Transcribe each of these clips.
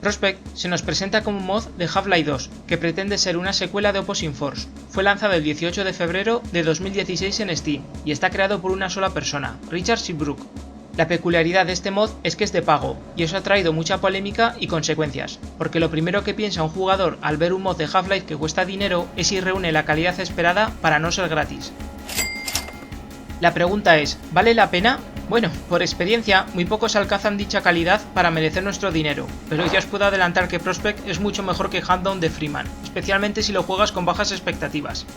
Prospect se nos presenta como un mod de Half-Life 2, que pretende ser una secuela de Opposing Force. Fue lanzado el 18 de febrero de 2016 en Steam y está creado por una sola persona, Richard Seabrook. La peculiaridad de este mod es que es de pago, y eso ha traído mucha polémica y consecuencias, porque lo primero que piensa un jugador al ver un mod de Half-Life que cuesta dinero es si reúne la calidad esperada para no ser gratis. La pregunta es, ¿vale la pena? Bueno, por experiencia, muy pocos alcanzan dicha calidad para merecer nuestro dinero, pero ya os puedo adelantar que Prospect es mucho mejor que Huntdown de Freeman, especialmente si lo juegas con bajas expectativas.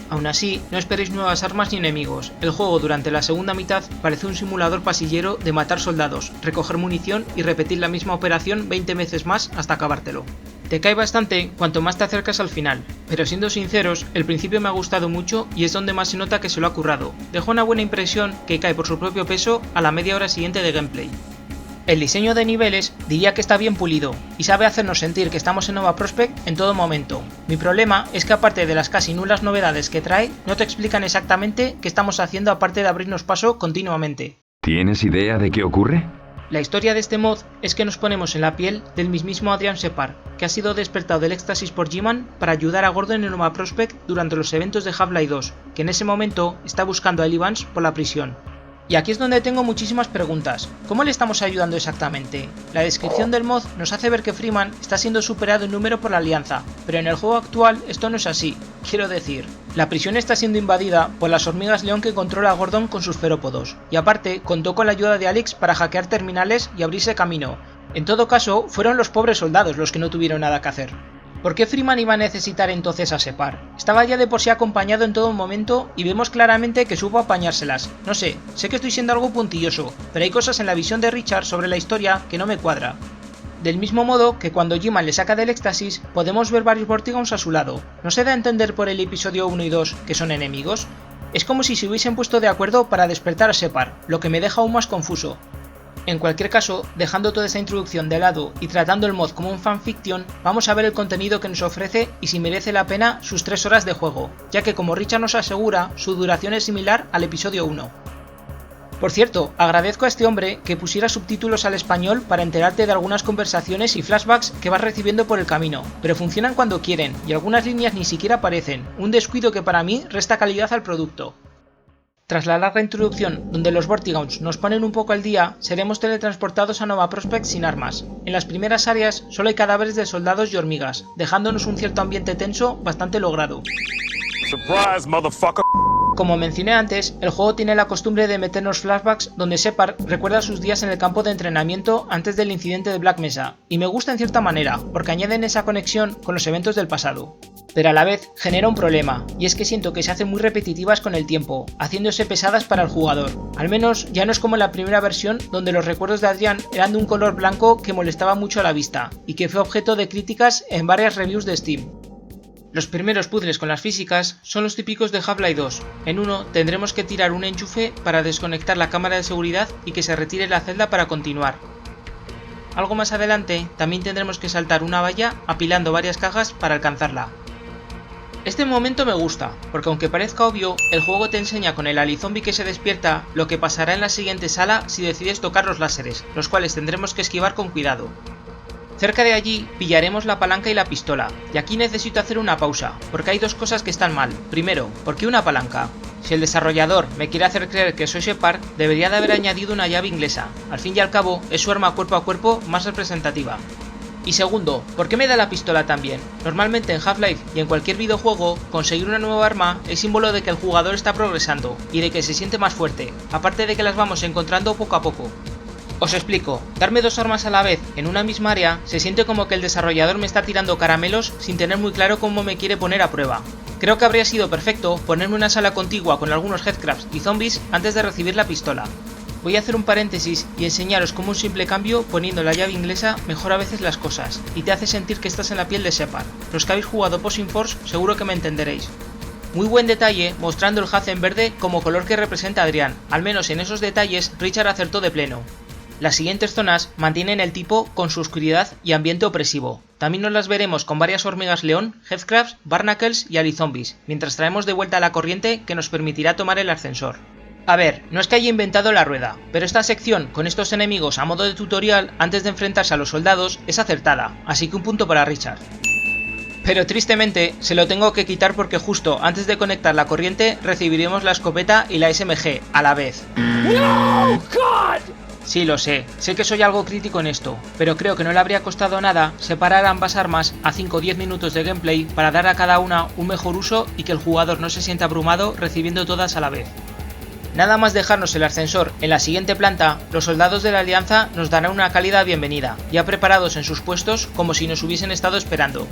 Aún así, no esperéis nuevas armas ni enemigos, el juego durante la segunda mitad parece un simulador pasillero de matar soldados, recoger munición y repetir la misma operación 20 veces más hasta acabártelo. Te cae bastante cuanto más te acercas al final, pero siendo sinceros, el principio me ha gustado mucho y es donde más se nota que se lo ha currado. Deja una buena impresión que cae por su propio peso a la media hora siguiente de gameplay. El diseño de niveles diría que está bien pulido y sabe hacernos sentir que estamos en Nova Prospect en todo momento. Mi problema es que aparte de las casi nulas novedades que trae, no te explican exactamente qué estamos haciendo aparte de abrirnos paso continuamente. ¿Tienes idea de qué ocurre? La historia de este mod es que nos ponemos en la piel del mismísimo Adrian Shepard, que ha sido despertado del éxtasis por G-Man para ayudar a Gordon en Nova Prospect durante los eventos de Half-Life 2, que en ese momento está buscando a Ellie Vance por la prisión. Y aquí es donde tengo muchísimas preguntas. ¿Cómo le estamos ayudando exactamente? La descripción del mod nos hace ver que Freeman está siendo superado en número por la Alianza, pero en el juego actual esto no es así. Quiero decir, la prisión está siendo invadida por las hormigas león que controla a Gordon con sus ferópodos, y aparte contó con la ayuda de Alex para hackear terminales y abrirse camino. En todo caso, fueron los pobres soldados los que no tuvieron nada que hacer. ¿Por qué Freeman iba a necesitar entonces a Shepard? Estaba ya de por sí acompañado en todo momento y vemos claramente que supo apañárselas. No sé que estoy siendo algo puntilloso, pero hay cosas en la visión de Richard sobre la historia que no me cuadra. Del mismo modo que cuando G-Man le saca del éxtasis, podemos ver varios Vortigaunts a su lado. ¿No se da a entender por el episodio 1 y 2 que son enemigos? Es como si se hubiesen puesto de acuerdo para despertar a Shepard, lo que me deja aún más confuso. En cualquier caso, dejando toda esa introducción de lado y tratando el mod como un fanfiction, vamos a ver el contenido que nos ofrece y si merece la pena sus 3 horas de juego, ya que como Richard nos asegura, su duración es similar al episodio 1. Por cierto, agradezco a este hombre que pusiera subtítulos al español para enterarte de algunas conversaciones y flashbacks que vas recibiendo por el camino, pero funcionan cuando quieren y algunas líneas ni siquiera aparecen, un descuido que para mí resta calidad al producto. Tras la larga introducción, donde los Vortigaunts nos ponen un poco al día, seremos teletransportados a Nova Prospect sin armas. En las primeras áreas solo hay cadáveres de soldados y hormigas, dejándonos un cierto ambiente tenso bastante logrado. Surprise, motherfucker. Como mencioné antes, el juego tiene la costumbre de meternos flashbacks donde Shepard recuerda sus días en el campo de entrenamiento antes del incidente de Black Mesa, y me gusta en cierta manera, porque añaden esa conexión con los eventos del pasado. Pero a la vez genera un problema, y es que siento que se hacen muy repetitivas con el tiempo, haciéndose pesadas para el jugador. Al menos ya no es como en la primera versión, donde los recuerdos de Adrian eran de un color blanco que molestaba mucho a la vista, y que fue objeto de críticas en varias reviews de Steam. Los primeros puzzles con las físicas son los típicos de Half-Life 2. En uno tendremos que tirar un enchufe para desconectar la cámara de seguridad y que se retire la celda para continuar. Algo más adelante también tendremos que saltar una valla apilando varias cajas para alcanzarla. Este momento me gusta, porque aunque parezca obvio, el juego te enseña con el alizombie que se despierta lo que pasará en la siguiente sala si decides tocar los láseres, los cuales tendremos que esquivar con cuidado. Cerca de allí pillaremos la palanca y la pistola, y aquí necesito hacer una pausa, porque hay dos cosas que están mal. Primero, ¿por qué una palanca? Si el desarrollador me quiere hacer creer que soy Shepard, debería de haber añadido una llave inglesa, al fin y al cabo es su arma cuerpo a cuerpo más representativa. Y segundo, ¿por qué me da la pistola también? Normalmente en Half-Life y en cualquier videojuego, conseguir una nueva arma es símbolo de que el jugador está progresando, y de que se siente más fuerte, aparte de que las vamos encontrando poco a poco. Os explico, darme dos armas a la vez en una misma área se siente como que el desarrollador me está tirando caramelos sin tener muy claro cómo me quiere poner a prueba. Creo que habría sido perfecto ponerme una sala contigua con algunos headcrabs y zombies antes de recibir la pistola. Voy a hacer un paréntesis y enseñaros cómo un simple cambio poniendo la llave inglesa mejora a veces las cosas y te hace sentir que estás en la piel de Shepard. Los que habéis jugado Opposing Force seguro que me entenderéis. Muy buen detalle mostrando el haz en verde como color que representa a Adrian, al menos en esos detalles Richard acertó de pleno. Las siguientes zonas mantienen el tipo con su oscuridad y ambiente opresivo. También nos las veremos con varias hormigas león, headcrabs, barnacles y alizombies, mientras traemos de vuelta la corriente que nos permitirá tomar el ascensor. A ver, no es que haya inventado la rueda, pero esta sección con estos enemigos a modo de tutorial antes de enfrentarse a los soldados es acertada, así que un punto para Richard. Pero tristemente se lo tengo que quitar porque justo antes de conectar la corriente recibiremos la escopeta y la SMG a la vez. ¡No! ¡God! Sí, lo sé que soy algo crítico en esto, pero creo que no le habría costado nada separar ambas armas a 5 o 10 minutos de gameplay para dar a cada una un mejor uso y que el jugador no se sienta abrumado recibiendo todas a la vez. Nada más dejarnos el ascensor en la siguiente planta, los soldados de la Alianza nos darán una cálida bienvenida, ya preparados en sus puestos como si nos hubiesen estado esperando.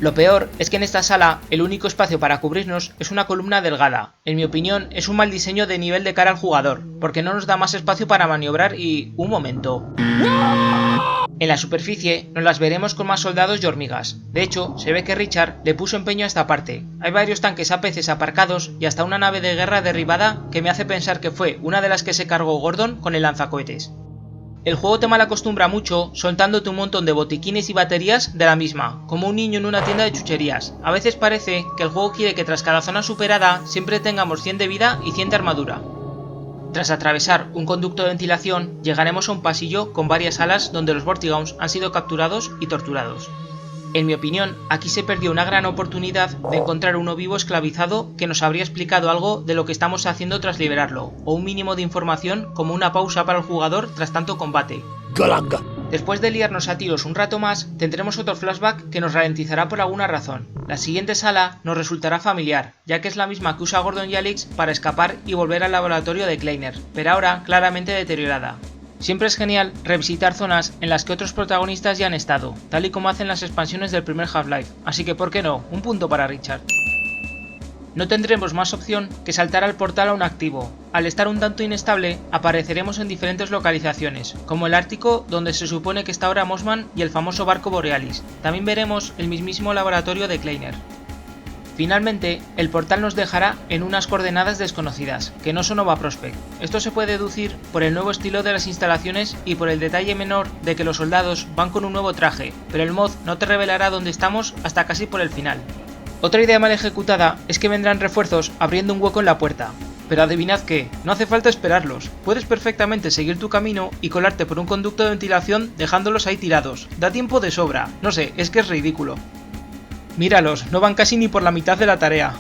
Lo peor es que en esta sala el único espacio para cubrirnos es una columna delgada. En mi opinión es un mal diseño de nivel de cara al jugador, porque no nos da más espacio para maniobrar y... un momento. En la superficie nos las veremos con más soldados y hormigas. De hecho, se ve que Richard le puso empeño a esta parte. Hay varios tanques APCs aparcados y hasta una nave de guerra derribada que me hace pensar que fue una de las que se cargó Gordon con el lanzacohetes. El juego te malacostumbra mucho soltándote un montón de botiquines y baterías de la misma, como un niño en una tienda de chucherías. A veces parece que el juego quiere que tras cada zona superada siempre tengamos 100 de vida y 100 de armadura. Tras atravesar un conducto de ventilación, llegaremos a un pasillo con varias salas donde los Vortigaunts han sido capturados y torturados. En mi opinión, aquí se perdió una gran oportunidad de encontrar uno vivo esclavizado que nos habría explicado algo de lo que estamos haciendo tras liberarlo, o un mínimo de información como una pausa para el jugador tras tanto combate. ¡Galanga! Después de liarnos a tiros un rato más, tendremos otro flashback que nos ralentizará por alguna razón. La siguiente sala nos resultará familiar, ya que es la misma que usa Gordon y Alex para escapar y volver al laboratorio de Kleiner, pero ahora claramente deteriorada. Siempre es genial revisitar zonas en las que otros protagonistas ya han estado, tal y como hacen las expansiones del primer Half-Life, así que ¿por qué no? Un punto para Richard. No tendremos más opción que saltar al portal a un activo. Al estar un tanto inestable, apareceremos en diferentes localizaciones, como el Ártico, donde se supone que está ahora Mossman, y el famoso barco Borealis. También veremos el mismísimo laboratorio de Kleiner. Finalmente, el portal nos dejará en unas coordenadas desconocidas, que no son Nova Prospekt. Esto se puede deducir por el nuevo estilo de las instalaciones y por el detalle menor de que los soldados van con un nuevo traje, pero el mod no te revelará dónde estamos hasta casi por el final. Otra idea mal ejecutada es que vendrán refuerzos abriendo un hueco en la puerta. Pero adivinad qué, no hace falta esperarlos, puedes perfectamente seguir tu camino y colarte por un conducto de ventilación dejándolos ahí tirados, da tiempo de sobra, no sé, es que es ridículo. Míralos, no van casi ni por la mitad de la tarea.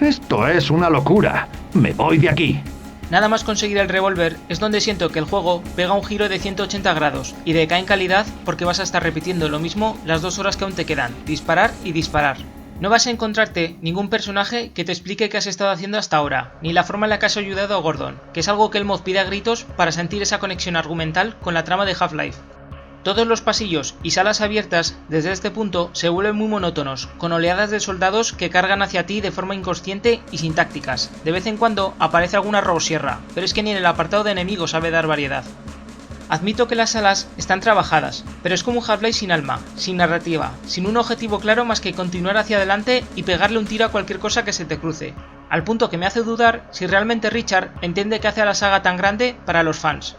Esto es una locura. Me voy de aquí. Nada más conseguir el revólver es donde siento que el juego pega un giro de 180 grados y decae en calidad porque vas a estar repitiendo lo mismo las 2 horas que aún te quedan, disparar y disparar. No vas a encontrarte ningún personaje que te explique qué has estado haciendo hasta ahora, ni la forma en la que has ayudado a Gordon, que es algo que el mod pide a gritos para sentir esa conexión argumental con la trama de Half-Life. Todos los pasillos y salas abiertas desde este punto se vuelven muy monótonos, con oleadas de soldados que cargan hacia ti de forma inconsciente y sin tácticas. De vez en cuando aparece alguna robosierra, pero es que ni en el apartado de enemigos sabe dar variedad. Admito que las salas están trabajadas, pero es como un Half-Life sin alma, sin narrativa, sin un objetivo claro más que continuar hacia adelante y pegarle un tiro a cualquier cosa que se te cruce. Al punto que me hace dudar si realmente Richard entiende qué hace a la saga tan grande para los fans.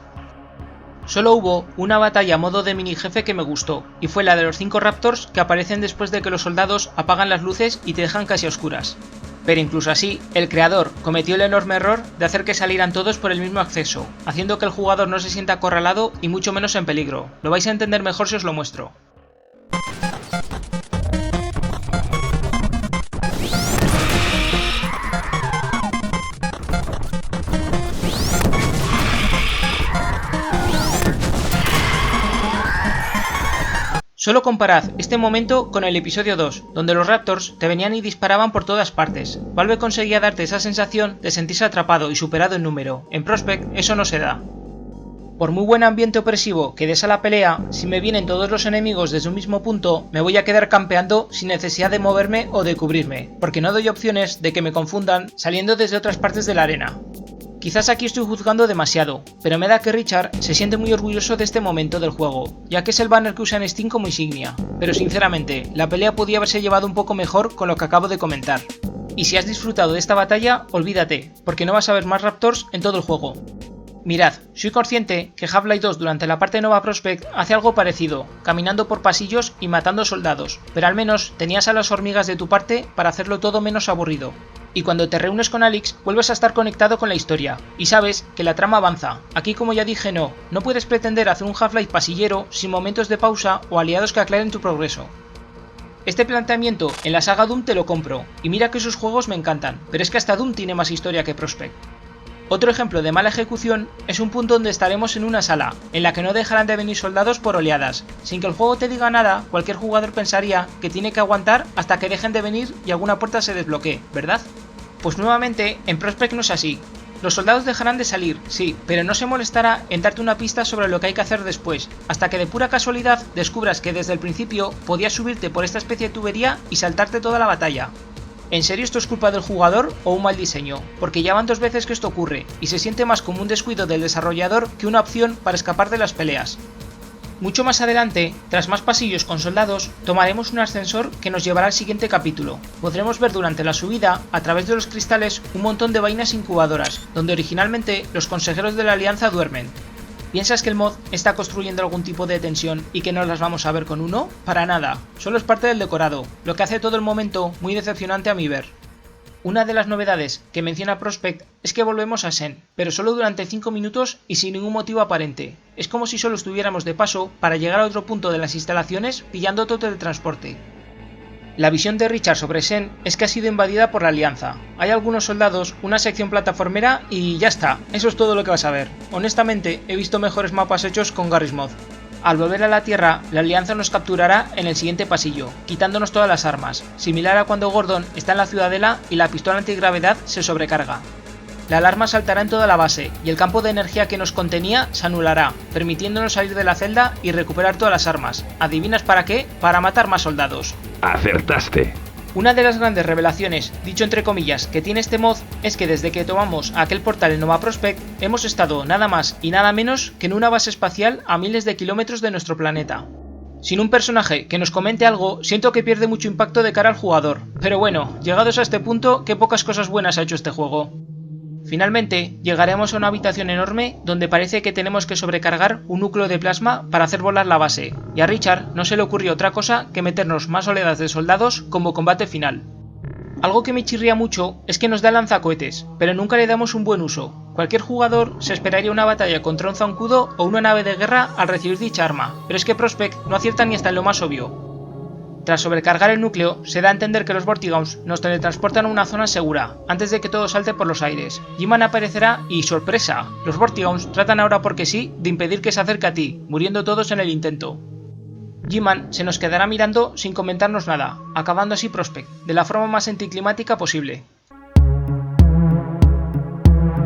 Solo hubo una batalla a modo de mini jefe que me gustó, y fue la de los 5 Raptors que aparecen después de que los soldados apagan las luces y te dejan casi a oscuras. Pero incluso así, el creador cometió el enorme error de hacer que salieran todos por el mismo acceso, haciendo que el jugador no se sienta acorralado y mucho menos en peligro. Lo vais a entender mejor si os lo muestro. Solo comparad este momento con el episodio 2, donde los Raptors te venían y disparaban por todas partes. Valve conseguía darte esa sensación de sentirse atrapado y superado en número. En Prospect eso no se da. Por muy buen ambiente opresivo que des a la pelea, si me vienen todos los enemigos desde un mismo punto, me voy a quedar campeando sin necesidad de moverme o de cubrirme, porque no doy opciones de que me confundan saliendo desde otras partes de la arena. Quizás aquí estoy juzgando demasiado, pero me da que Richard se siente muy orgulloso de este momento del juego, ya que es el banner que usa en Steam como insignia, pero sinceramente, la pelea podía haberse llevado un poco mejor con lo que acabo de comentar. Y si has disfrutado de esta batalla, olvídate, porque no vas a ver más Raptors en todo el juego. Mirad, soy consciente que Half-Life 2 durante la parte de Nova Prospekt hace algo parecido, caminando por pasillos y matando soldados, pero al menos tenías a las hormigas de tu parte para hacerlo todo menos aburrido. Y cuando te reúnes con Alyx, vuelves a estar conectado con la historia, y sabes que la trama avanza. Aquí, como ya dije, no puedes pretender hacer un Half-Life pasillero sin momentos de pausa o aliados que aclaren tu progreso. Este planteamiento en la saga Doom te lo compro, y mira que sus juegos me encantan, pero es que hasta Doom tiene más historia que Prospect. Otro ejemplo de mala ejecución es un punto donde estaremos en una sala, en la que no dejarán de venir soldados por oleadas. Sin que el juego te diga nada, cualquier jugador pensaría que tiene que aguantar hasta que dejen de venir y alguna puerta se desbloquee, ¿verdad? Pues nuevamente, en Prospect no es así. Los soldados dejarán de salir, sí, pero no se molestará en darte una pista sobre lo que hay que hacer después, hasta que de pura casualidad descubras que desde el principio podías subirte por esta especie de tubería y saltarte toda la batalla. ¿En serio esto es culpa del jugador o un mal diseño? Porque ya van 2 veces que esto ocurre, y se siente más como un descuido del desarrollador que una opción para escapar de las peleas. Mucho más adelante, tras más pasillos con soldados, tomaremos un ascensor que nos llevará al siguiente capítulo. Podremos ver durante la subida, a través de los cristales, un montón de vainas incubadoras, donde originalmente los consejeros de la Alianza duermen. ¿Piensas que el mod está construyendo algún tipo de tensión y que no las vamos a ver con uno? Para nada, solo es parte del decorado, lo que hace todo el momento muy decepcionante a mi ver. Una de las novedades que menciona Prospect es que volvemos a Xen, pero solo durante 5 minutos y sin ningún motivo aparente. Es como si solo estuviéramos de paso para llegar a otro punto de las instalaciones pillando otro teletransporte. La visión de Richard sobre Xen es que ha sido invadida por la Alianza. Hay algunos soldados, una sección plataformera y ya está, eso es todo lo que vas a ver. Honestamente, he visto mejores mapas hechos con Garry's Mod. Al volver a la Tierra, la Alianza nos capturará en el siguiente pasillo, quitándonos todas las armas, similar a cuando Gordon está en la Ciudadela y la pistola antigravedad se sobrecarga. La alarma saltará en toda la base y el campo de energía que nos contenía se anulará, permitiéndonos salir de la celda y recuperar todas las armas. ¿Adivinas para qué? Para matar más soldados. Acertaste. Una de las grandes revelaciones, dicho entre comillas, que tiene este mod es que desde que tomamos aquel portal en Nova Prospect hemos estado nada más y nada menos que en una base espacial a miles de kilómetros de nuestro planeta. Sin un personaje que nos comente algo, siento que pierde mucho impacto de cara al jugador, pero bueno, llegados a este punto, qué pocas cosas buenas ha hecho este juego. Finalmente, llegaremos a una habitación enorme donde parece que tenemos que sobrecargar un núcleo de plasma para hacer volar la base, y a Richard no se le ocurrió otra cosa que meternos más oleadas de soldados como combate final. Algo que me chirría mucho es que nos da lanzacohetes, pero nunca le damos un buen uso. Cualquier jugador se esperaría una batalla contra un zancudo o una nave de guerra al recibir dicha arma, pero es que Prospect no acierta ni hasta en lo más obvio. Tras sobrecargar el núcleo, se da a entender que los Vortigaunts nos teletransportan a una zona segura, antes de que todo salte por los aires. G-Man aparecerá y ¡sorpresa! Los Vortigaunts tratan ahora porque sí de impedir que se acerque a ti, muriendo todos en el intento. G-Man se nos quedará mirando sin comentarnos nada, acabando así Prospect, de la forma más anticlimática posible.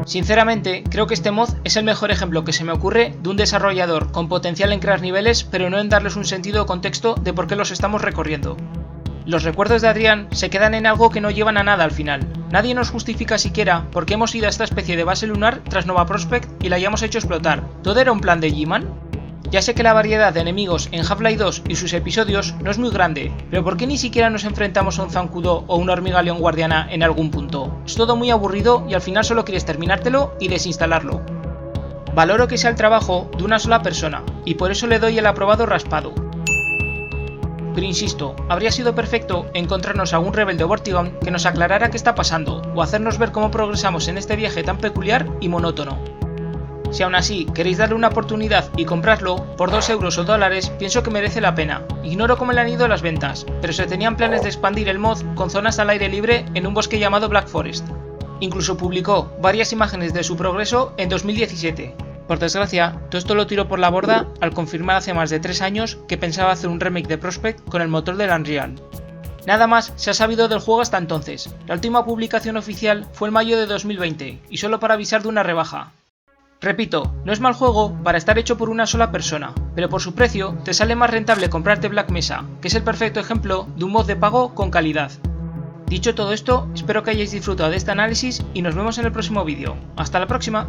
Sinceramente, creo que este mod es el mejor ejemplo que se me ocurre de un desarrollador con potencial en crear niveles, pero no en darles un sentido o contexto de por qué los estamos recorriendo. Los recuerdos de Adrián se quedan en algo que no llevan a nada al final. Nadie nos justifica siquiera por qué hemos ido a esta especie de base lunar tras Nova Prospect y la hayamos hecho explotar. ¿Todo era un plan de G-Man? Ya sé que la variedad de enemigos en Half-Life 2 y sus episodios no es muy grande, pero ¿por qué ni siquiera nos enfrentamos a un zancudo o una hormiga león guardiana en algún punto? Es todo muy aburrido y al final solo quieres terminártelo y desinstalarlo. Valoro que sea el trabajo de una sola persona, y por eso le doy el aprobado raspado. Pero insisto, habría sido perfecto encontrarnos a un rebelde Vortigaunt que nos aclarara qué está pasando, o hacernos ver cómo progresamos en este viaje tan peculiar y monótono. Si aún así queréis darle una oportunidad y comprarlo, por 2 euros o dólares, pienso que merece la pena. Ignoro cómo le han ido las ventas, pero se tenían planes de expandir el mod con zonas al aire libre en un bosque llamado Black Forest. Incluso publicó varias imágenes de su progreso en 2017. Por desgracia, todo esto lo tiró por la borda al confirmar hace más de 3 años que pensaba hacer un remake de Prospect con el motor del Unreal. Nada más se ha sabido del juego hasta entonces. La última publicación oficial fue en mayo de 2020, y solo para avisar de una rebaja. Repito, no es mal juego para estar hecho por una sola persona, pero por su precio te sale más rentable comprarte Black Mesa, que es el perfecto ejemplo de un mod de pago con calidad. Dicho todo esto, espero que hayáis disfrutado de este análisis y nos vemos en el próximo vídeo. ¡Hasta la próxima!